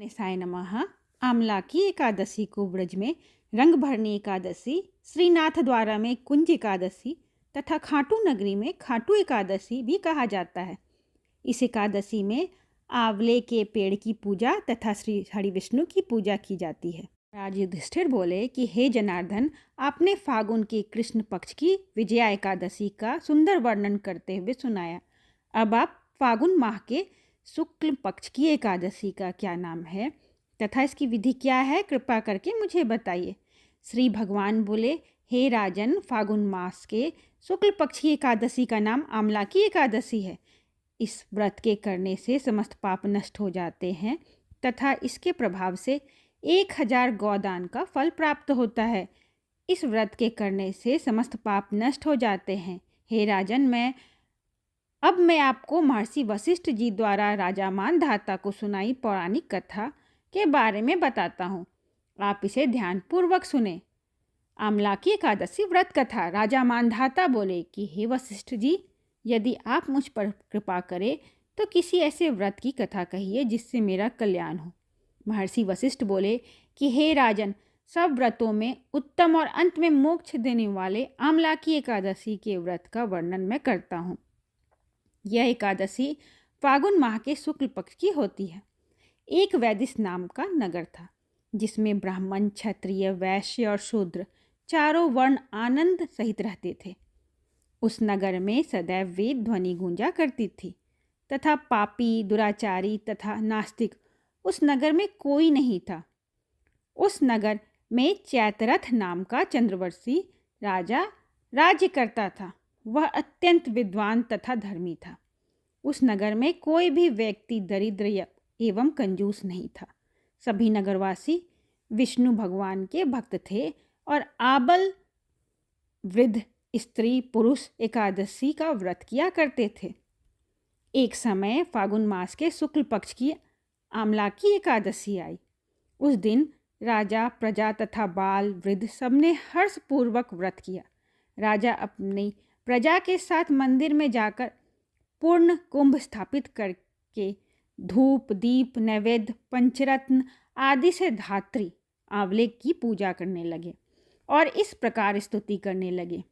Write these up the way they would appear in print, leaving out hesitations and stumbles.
साय नमः। आमला की एकादशी को ब्रज में रंग भरनी एकादशी, श्रीनाथ द्वारा में कुंज एकादशी तथा खाटू नगरी में खाटू एकादशी भी कहा जाता है। इस एकादशी में आंवले के पेड़ की पूजा तथा श्री हरि विष्णु की पूजा की जाती है। राजा युधिष्ठिर बोले कि हे जनार्दन, आपने फागुन के कृष्ण पक्ष की विजया एकादशी का सुंदर वर्णन करते हुए सुनाया। अब आप फागुन माह के शुक्ल पक्ष की एकादशी का क्या नाम है तथा इसकी विधि क्या है, कृपा करके मुझे बताइए। श्री भगवान बोले, हे राजन, फागुन मास के शुक्ल पक्ष की एकादशी का नाम आमला की एकादशी है। इस व्रत के करने से समस्त पाप नष्ट हो जाते हैं तथा इसके प्रभाव से 1000 गौदान का फल प्राप्त होता है। इस व्रत के करने से समस्त पाप नष्ट हो जाते हैं। हे राजन, मैं आपको महर्षि वशिष्ठ जी द्वारा राजा मानधाता को सुनाई पौराणिक कथा के बारे में बताता हूँ। आप इसे ध्यानपूर्वक सुने। आमला की एकादशी व्रत कथा। राजा मानधाता बोले कि हे वशिष्ठ जी, यदि आप मुझ पर कृपा करें तो किसी ऐसे व्रत की कथा कहिए जिससे मेरा कल्याण हो। महर्षि वशिष्ठ बोले कि हे राजन, सब व्रतों में उत्तम और अंत में मोक्ष देने वाले आमला की एकादशी के व्रत का वर्णन मैं करता हूँ। यह एकादशी फागुन माह के शुक्ल पक्ष की होती है। एक वैदिश नाम का नगर था जिसमें ब्राह्मण, क्षत्रिय, वैश्य और शूद्र चारों वर्ण आनंद सहित रहते थे। उस नगर में सदैव वेद ध्वनि गूंजा करती थी तथा पापी, दुराचारी तथा नास्तिक उस नगर में कोई नहीं था। उस नगर में चैतरथ नाम का चंद्रवर्षी राजा राज्य करता था। वह अत्यंत विद्वान तथा धर्मी था। उस नगर में कोई भी व्यक्ति दरिद्र एवं कंजूस नहीं था। सभी नगरवासी विष्णु भगवान के भक्त थे और आबल, वृद्ध, स्त्री, पुरुष एकादशी का व्रत किया करते थे। एक समय फागुन मास के शुक्ल पक्ष की आमला की एकादशी आई। उस दिन राजा, प्रजा तथा बाल, वृद्ध सबने हर्षपूर्वक व्रत किया। राजा अपनी प्रजा के साथ मंदिर में जाकर पूर्ण कुंभ स्थापित करके धूप, दीप, नैवेद्य, पंचरत्न आदि से धात्री आंवले की पूजा करने लगे और इस प्रकार स्तुति करने लगे।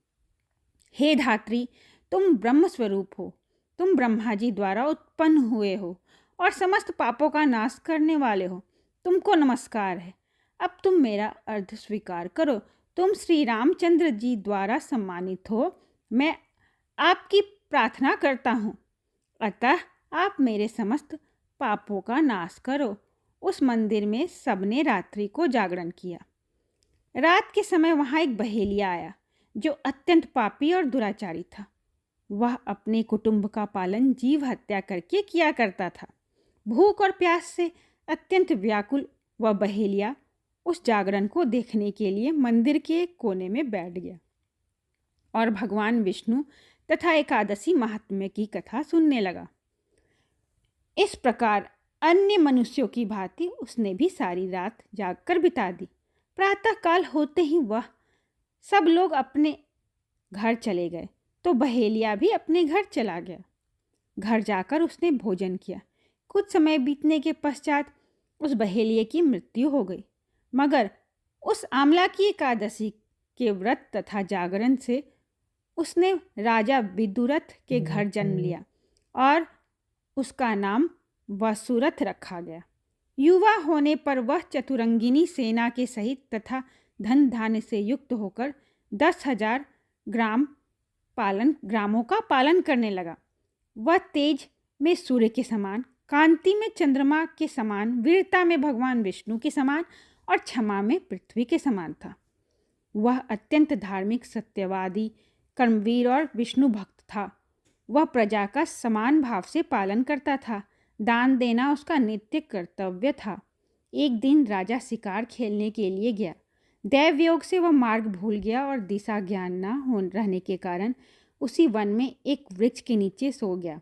हे धात्री, तुम ब्रह्म स्वरूप हो। तुम ब्रह्मा जी द्वारा उत्पन्न हुए हो और समस्त पापों का नाश करने वाले हो। तुमको नमस्कार है। अब तुम मेरा अर्ध स्वीकार करो। तुम श्री रामचंद्र जी द्वारा सम्मानित हो। मैं आपकी प्रार्थना करता हूँ, अतः आप मेरे समस्त पापों का नाश करो। उस मंदिर में सबने रात्रि को जागरण किया। रात के समय वहाँ एक बहेलिया आया जो अत्यंत पापी और दुराचारी था। वह अपने कुटुंब का पालन जीव हत्या करके किया करता था। भूख और प्यास से अत्यंत व्याकुल वह बहेलिया उस जागरण को देखने के लिए मंदिर के कोने में बैठ गया और भगवान विष्णु तथा एकादशी महात्म्य की कथा सुनने लगा। इस प्रकार अन्य मनुष्यों की भांति उसने भी सारी रात जागकर बिता दी। प्रातः काल होते ही वह सब लोग अपने घर चले गए तो बहेलिया भी अपने घर चला गया। घर जाकर उसने भोजन किया। कुछ समय बीतने के पश्चात उस बहेलिये की मृत्यु हो गई। मगर उस आमला की एकादशी के व्रत तथा जागरण से उसने राजा विदुरथ के घर जन्म लिया और उसका नाम वसुरथ रखा गया। युवा होने पर वह चतुरंगिनी सेना के सहित तथा धन धान्य से युक्त होकर 10,000 ग्रामों का पालन करने लगा। वह तेज में सूर्य के समान, कांति में चंद्रमा के समान, वीरता में भगवान विष्णु के समान और क्षमा में पृथ्वी के समान था। वह अत्यंत धार्मिक, सत्यवादी, कर्मवीर और विष्णु भक्त था। वह प्रजा का समान भाव से पालन करता था। दान देना उसका नित्य कर्तव्य था। एक दिन राजा शिकार खेलने के लिए गया। दैव योग से वह मार्ग भूल गया और दिशा ज्ञान न रहने के कारण उसी वन में एक वृक्ष के नीचे सो गया।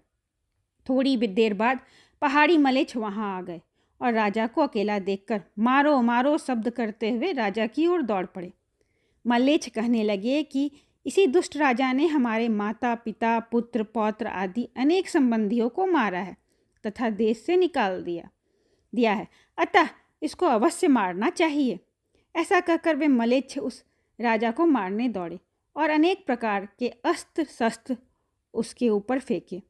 थोड़ी देर बाद पहाड़ी मलेच्छ वहां आ गए और राजा को अकेला देखकर मारो मारो शब्द करते हुए राजा की ओर दौड़ पड़े। मलेच्छ कहने लगे कि इसी दुष्ट राजा ने हमारे माता, पिता, पुत्र, पौत्र आदि अनेक संबंधियों को मारा है तथा देश से निकाल दिया। दिया है, अतः इसको अवश्य मारना चाहिए। ऐसा कहकर वे मलेच्छ उस राजा को मारने दौड़े और अनेक प्रकार के अस्त्र शस्त्र उसके ऊपर फेंके।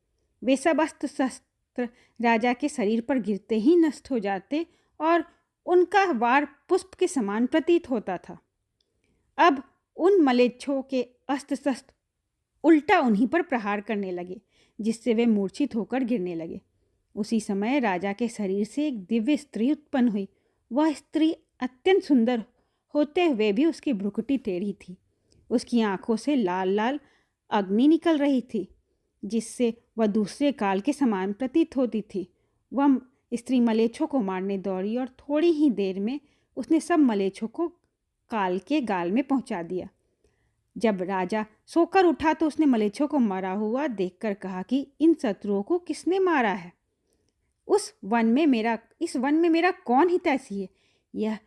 वे सब अस्त्र शस्त्र राजा के शरीर पर गिरते ही नष्ट हो जाते और उनका वार पुष्प के समान प्रतीत होता था। अब उन मलेच्छों के अस्त्र शस्त्र उल्टा उन्हीं पर प्रहार करने लगे, जिससे वे मूर्छित होकर गिरने लगे। उसी समय राजा के शरीर से एक दिव्य स्त्री उत्पन्न हुई। वह स्त्री अत्यंत सुंदर होते हुए भी उसकी भ्रुकुटी टेढ़ी थी। उसकी आंखों से लाल लाल अग्नि निकल रही थी, जिससे वह दूसरे काल के समान प्रतीत होती थी। वह स्त्री मलेच्छों को मारने दौड़ी और थोड़ी ही देर में उसने सब मलेच्छों को काल के गाल में पहुंचा दिया। जब राजा सोकर उठा तो उसने मलेच्छों को मरा हुआ देखकर कहा कि इन शत्रुओं को किसने मारा है? इस वन में मेरा कौन हितैषी है?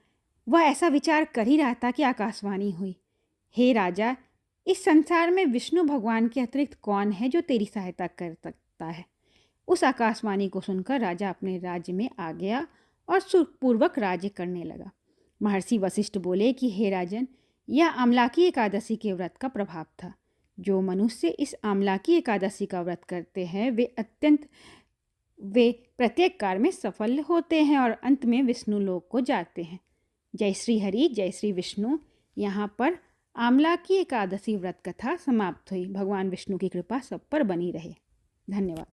वह ऐसा विचार कर ही रहा था कि आकाशवाणी हुई, हे राजा, इस संसार में विष्णु भगवान के अतिरिक्त कौन है जो तेरी सहायता कर सकता है? उस आकाशवाणी को सुनकर राजा अपने राज्य में आ गया और सुखपूर्वक राज्य करने लगा। महर्षि वशिष्ठ बोले कि हे राजन, यह आमलाकी एकादशी के व्रत का प्रभाव था। जो मनुष्य इस आमलाकी एकादशी का व्रत करते हैं वे प्रत्येक कार्य में सफल होते हैं और अंत में विष्णु लोक को जाते हैं। जय श्री हरि, जय श्री विष्णु। यहाँ पर आमलाकी एकादशी व्रत कथा समाप्त हुई। भगवान विष्णु की कृपा सब पर बनी रहे। धन्यवाद।